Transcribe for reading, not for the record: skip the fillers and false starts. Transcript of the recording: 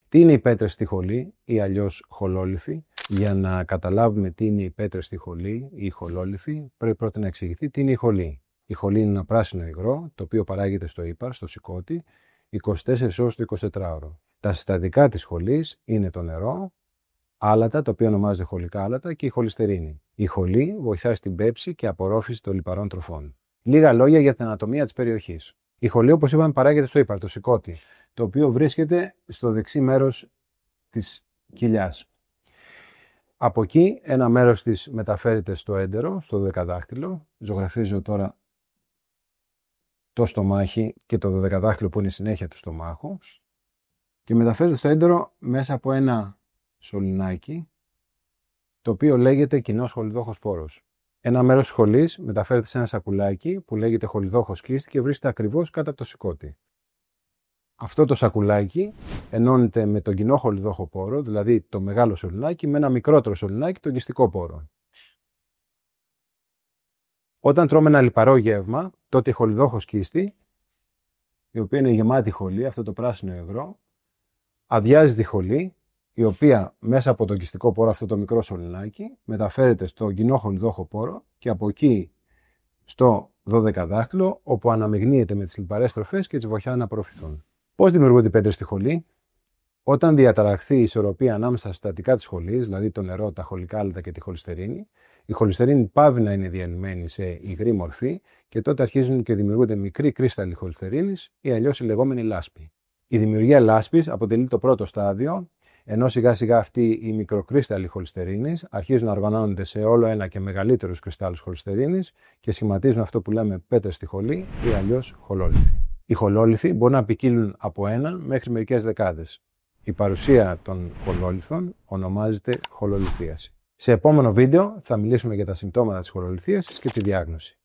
Τι είναι οι πέτρες στη χολή ή αλλιώς χολόλιθοι? Για να καταλάβουμε τι είναι οι πέτρες στη χολή ή χολόλιθοι, πρέπει πρώτα να εξηγηθεί τι είναι η χολή. Η χολή είναι ένα πράσινο υγρό, το οποίο παράγεται στο ύπαρ, στο σηκώτη, 24 ώρες το 24ωρο. Τα συστατικά της χολής είναι το νερό, άλατα, τα οποία ονομάζονται χολικά άλατα, και η χολυστερίνη. Η χολή βοηθάει στην πέψη και απορρόφηση των λιπαρών τροφών. Λίγα λόγια για την ανατομία της περιοχής. Η χολή, όπως είπαμε, παράγεται στο ύπαρ, το σηκώτη, το οποίο βρίσκεται στο δεξί μέρος της κοιλιάς. Από εκεί ένα μέρος της μεταφέρεται στο έντερο, στο δωδεκαδάχτυλο. Ζωγραφίζω τώρα το στομάχι και το δωδεκαδάχτυλο που είναι η συνέχεια του στομάχου, και μεταφέρεται στο έντερο μέσα από ένα σωληνάκι, το οποίο λέγεται κοινός χολιδόχος φόρος. Ένα μέρος της χολής μεταφέρεται σε ένα σακουλάκι που λέγεται χολιδόχος κίστη και βρίσκεται ακριβώς κάτω από το σηκώτη. Αυτό το σακουλάκι ενώνεται με τον κοινό χολιδόχο πόρο, δηλαδή το μεγάλο σωληνάκι, με ένα μικρότερο σωληνάκι, τον κιστικό πόρο. Όταν τρώμε ένα λιπαρό γεύμα, τότε η χολιδόχος κίστη, η οποία είναι γεμάτη χολή, αυτό το πράσινο υγρό, αδειάζει τη χολή, η οποία μέσα από τον κιστικό πόρο, αυτό το μικρό σωληνάκι, μεταφέρεται στο κοινό χολιδόχο πόρο και από εκεί στο δωδεκαδάχτυλο, όπου αναμειγνύεται με τις λιπαρές τροφές και τις βοηθάει να απορροφηθούν. Πώς δημιουργούνται οι πέτρες στη χολή? Όταν διαταραχθεί η ισορροπία ανάμεσα στα συστατικά της χολής, δηλαδή το νερό, τα χολικά άλατα και τη χολυστερίνη, η χολυστερίνη πάβει να είναι διανυμένη σε υγρή μορφή και τότε αρχίζουν και δημιουργούνται μικροί κρίσταλλοι χολυστερίνης ή αλλιώς η λεγόμενη λάσπη. Η δημιουργία λάσπης αποτελεί το πρώτο στάδιο, ενώ σιγά σιγά αυτοί οι μικροκρίσταλλοι χολυστερίνης αρχίζουν να οργανώνονται σε όλο ένα και μεγαλύτερους κρυστάλλους χολυστερίνης και σχηματίζουν αυτό που λέμε πέτρες στη χολή ή αλλιώς χολόλιθοι. Οι χολόλιθοι μπορούν να ποικίλουν από έναν μέχρι μερικές δεκάδες. Η παρουσία των χολόλιθων ονομάζεται χολολιθίαση. Σε επόμενο βίντεο θα μιλήσουμε για τα συμπτώματα της χολολιθίασης και τη διάγνωση.